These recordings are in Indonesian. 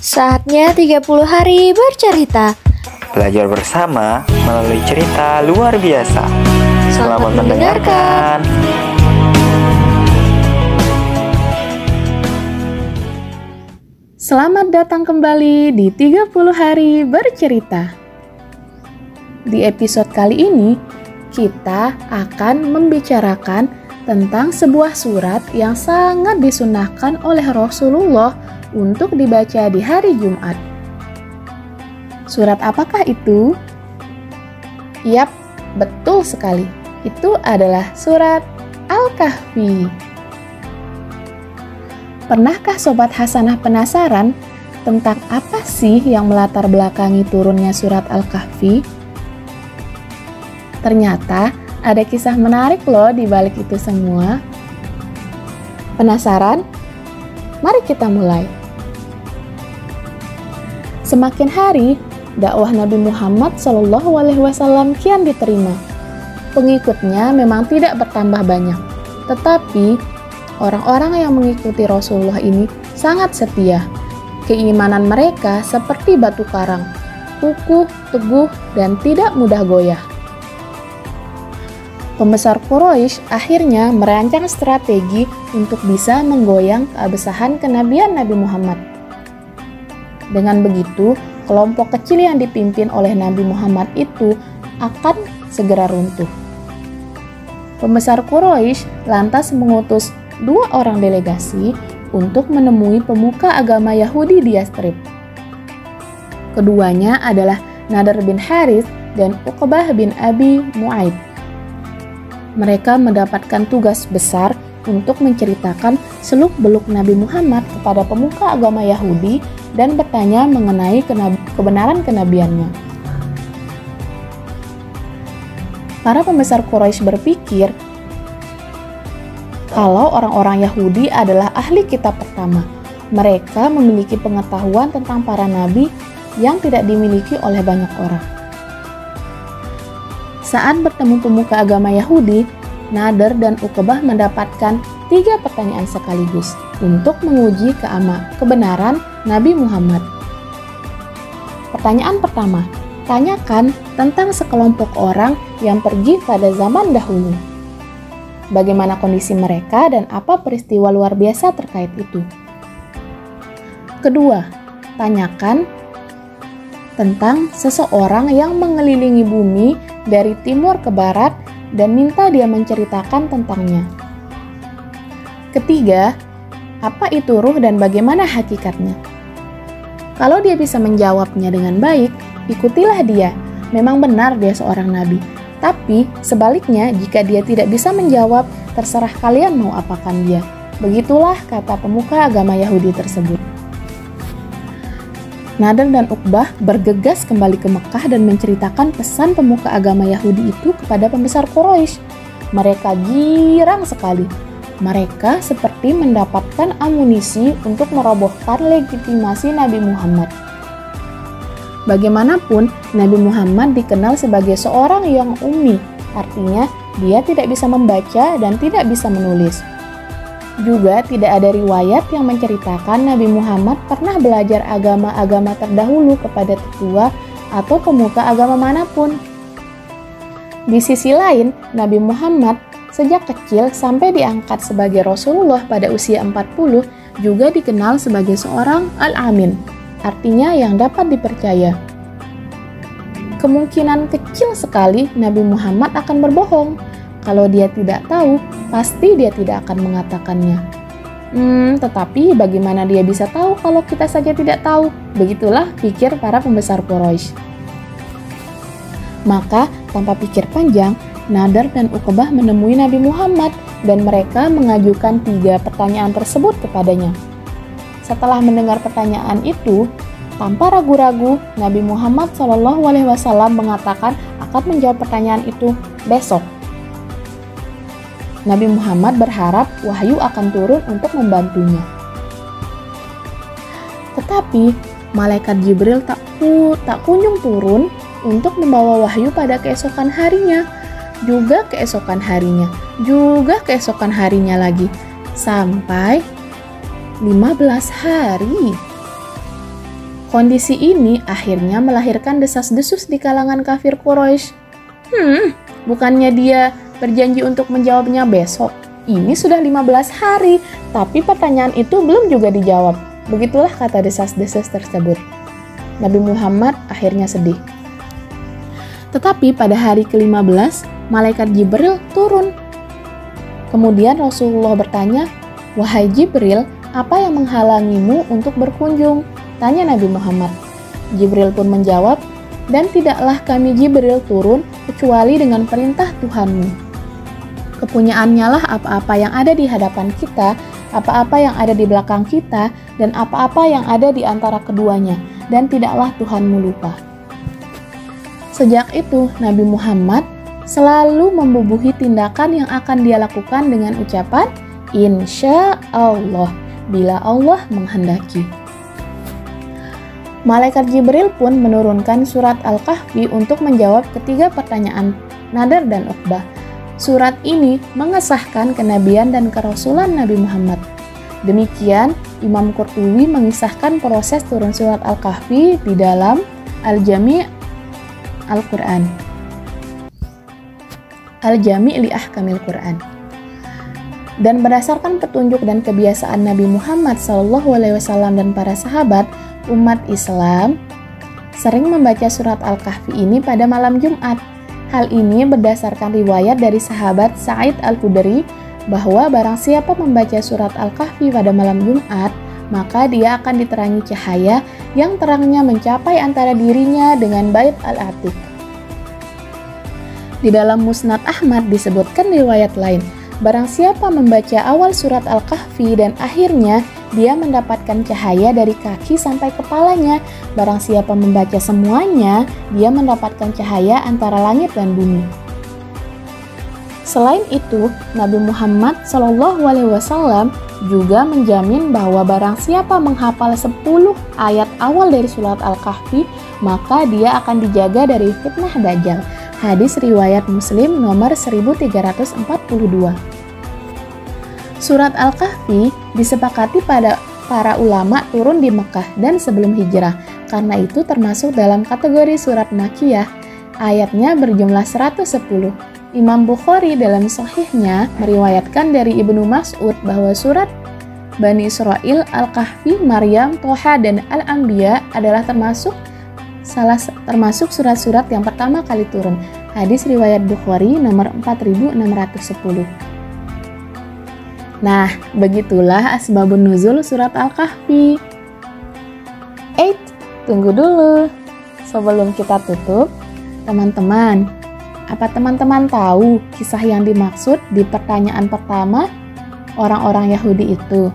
Saatnya 30 hari bercerita. Belajar bersama melalui cerita luar biasa. Selamat mendengarkan. Selamat datang kembali di 30 hari bercerita. Di episode kali ini, kita akan membicarakan tentang sebuah surat yang sangat disunahkan oleh Rasulullah untuk dibaca di hari Jumat. Surat apakah itu? Yap, betul sekali. Itu adalah surat Al-Kahfi. Pernahkah Sobat Hasanah penasaran tentang apa sih yang melatar belakangi turunnya surat Al-Kahfi? Ternyata ada kisah menarik loh di balik itu semua. Penasaran? Mari kita mulai. Semakin hari, dakwah Nabi Muhammad SAW kian diterima. Pengikutnya memang tidak bertambah banyak, tetapi orang-orang yang mengikuti Rasulullah ini sangat setia. Keimanan mereka seperti batu karang, kukuh, teguh, dan tidak mudah goyah. Pembesar Quraisy akhirnya merancang strategi untuk bisa menggoyang keabsahan kenabian Nabi Muhammad. Dengan begitu, kelompok kecil yang dipimpin oleh Nabi Muhammad itu akan segera runtuh. Pembesar Quraisy lantas mengutus 2 orang delegasi untuk menemui pemuka agama Yahudi di Yastrib. Keduanya adalah Nadr bin Harith dan Uqbah bin Abi Mu'aid. Mereka mendapatkan tugas besar untuk menceritakan seluk-beluk Nabi Muhammad kepada pemuka agama Yahudi dan bertanya mengenai kebenaran kenabiannya. Para pembesar Quraisy berpikir kalau orang-orang Yahudi adalah ahli kitab pertama. Mereka memiliki pengetahuan tentang para nabi yang tidak dimiliki oleh banyak orang. Saat bertemu pemuka agama Yahudi, Nadr dan Uqbah mendapatkan 3 pertanyaan sekaligus untuk menguji kebenaran Nabi Muhammad. Pertanyaan pertama, tanyakan tentang sekelompok orang yang pergi pada zaman dahulu. Bagaimana kondisi mereka dan apa peristiwa luar biasa terkait itu. Kedua, tanyakan tentang seseorang yang mengelilingi bumi dari timur ke barat dan minta dia menceritakan tentangnya. Ketiga, apa itu ruh dan bagaimana hakikatnya? Kalau dia bisa menjawabnya dengan baik, ikutilah dia. Memang benar dia seorang nabi. Tapi sebaliknya, jika dia tidak bisa menjawab, terserah kalian mau apakan dia. Begitulah kata pemuka agama Yahudi tersebut. Nadr dan Uqbah bergegas kembali ke Mekah dan menceritakan pesan pemuka agama Yahudi itu kepada pembesar Quraisy. Mereka girang sekali. Mereka seperti mendapatkan amunisi untuk merobohkan legitimasi Nabi Muhammad. Bagaimanapun, Nabi Muhammad dikenal sebagai seorang yang ummi, artinya dia tidak bisa membaca dan tidak bisa menulis. Juga tidak ada riwayat yang menceritakan Nabi Muhammad pernah belajar agama-agama terdahulu kepada tetua atau pemuka agama manapun. Di sisi lain, Nabi Muhammad sejak kecil sampai diangkat sebagai Rasulullah pada usia 40 juga dikenal sebagai seorang al-amin, artinya yang dapat dipercaya. Kemungkinan kecil sekali Nabi Muhammad akan berbohong. Kalau dia tidak tahu, pasti dia tidak akan mengatakannya. Tetapi bagaimana dia bisa tahu kalau kita saja tidak tahu? Begitulah pikir para pembesar Quraisy. Maka, tanpa pikir panjang, Nadr dan Uqbah menemui Nabi Muhammad dan mereka mengajukan 3 pertanyaan tersebut kepadanya. Setelah mendengar pertanyaan itu, tanpa ragu-ragu, Nabi Muhammad SAW mengatakan akan menjawab pertanyaan itu besok. Nabi Muhammad berharap wahyu akan turun untuk membantunya. Tetapi, malaikat Jibril tak kunjung turun untuk membawa wahyu pada keesokan harinya. Juga keesokan harinya lagi, sampai 15 hari. Kondisi ini akhirnya melahirkan desas-desus di kalangan kafir Quraisy. Bukannya dia berjanji untuk menjawabnya besok. Ini sudah 15 hari, tapi pertanyaan itu belum juga dijawab. Begitulah kata desas-desus tersebut. Nabi Muhammad akhirnya sedih. Tetapi pada hari ke-15, malaikat Jibril turun. Kemudian Rasulullah bertanya, "Wahai Jibril, apa yang menghalangimu untuk berkunjung?" Tanya Nabi Muhammad. Jibril pun menjawab, "Dan tidaklah kami Jibril turun kecuali dengan perintah Tuhanmu. Kepunyaannya lah apa-apa yang ada di hadapan kita, apa-apa yang ada di belakang kita, dan apa-apa yang ada di antara keduanya, dan tidaklah Tuhanmu lupa." Sejak itu, Nabi Muhammad selalu membubuhi tindakan yang akan dia lakukan dengan ucapan, "Insya Allah," bila Allah menghendaki. Malaikat Jibril pun menurunkan surat Al-Kahfi untuk menjawab ketiga pertanyaan Nadar dan Uqbah. Surat ini mengesahkan kenabian dan kerasulan Nabi Muhammad. Demikian, Imam Qurtubi mengisahkan proses turun surat Al-Kahfi di dalam Al-Jami' Al-Quran. Al-Jami' li Ahkamil Quran. Dan berdasarkan petunjuk dan kebiasaan Nabi Muhammad SAW dan para sahabat, umat Islam sering membaca surat Al-Kahfi ini pada malam Jumat. Hal ini berdasarkan riwayat dari sahabat Sa'id Al-Khudri bahwa barang siapa membaca surat Al-Kahfi pada malam Jumat, maka dia akan diterangi cahaya yang terangnya mencapai antara dirinya dengan Bait Al-Atiq. Di dalam Musnad Ahmad disebutkan riwayat lain, barang siapa membaca awal surat Al-Kahfi dan akhirnya dia mendapatkan cahaya dari kaki sampai kepalanya. Barang siapa membaca semuanya, dia mendapatkan cahaya antara langit dan bumi. Selain itu, Nabi Muhammad SAW juga menjamin bahwa barang siapa menghafal 10 ayat awal dari surat Al-Kahfi, maka dia akan dijaga dari fitnah Dajjal. Hadis riwayat Muslim nomor 1342. Surat Al-Kahfi disepakati pada para ulama turun di Mekah dan sebelum hijrah. Karena itu termasuk dalam kategori surat Makkiyah. Ayatnya berjumlah 110. Imam Bukhari dalam sahihnya meriwayatkan dari Ibnu Mas'ud bahwa surat Bani Israil, Al-Kahfi, Maryam, Toha, dan Al-Anbiya adalah termasuk surat-surat yang pertama kali turun. Hadis riwayat Bukhari nomor 4610. Nah, begitulah asbabun nuzul surat Al-Kahfi. Tunggu dulu. Sebelum kita tutup, teman-teman, apa teman-teman tahu kisah yang dimaksud di pertanyaan pertama orang-orang Yahudi itu?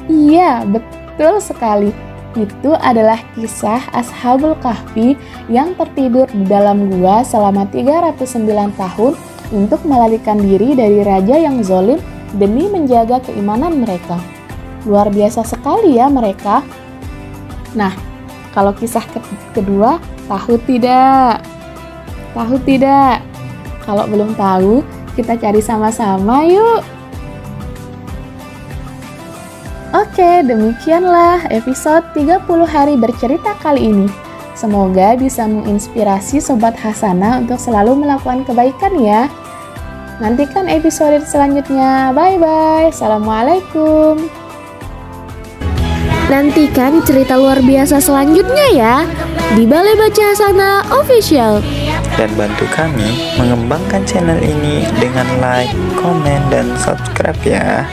Iya, betul sekali. Itu adalah kisah Ashabul Kahfi yang tertidur di dalam gua selama 309 tahun untuk melarikan diri dari raja yang zalim demi menjaga keimanan mereka. Luar biasa sekali ya mereka. Nah, kalau kisah kedua, tahu tidak? Tahu tidak? Kalau belum tahu, kita cari sama-sama yuk. Oke, demikianlah episode 30 hari bercerita kali ini. Semoga bisa menginspirasi Sobat Hasanah untuk selalu melakukan kebaikan ya. Nantikan episode selanjutnya. Bye-bye. Assalamualaikum. Nantikan cerita luar biasa selanjutnya ya di Balai Baca Hasanah Official. Dan bantu kami mengembangkan channel ini dengan like, komen, dan subscribe ya.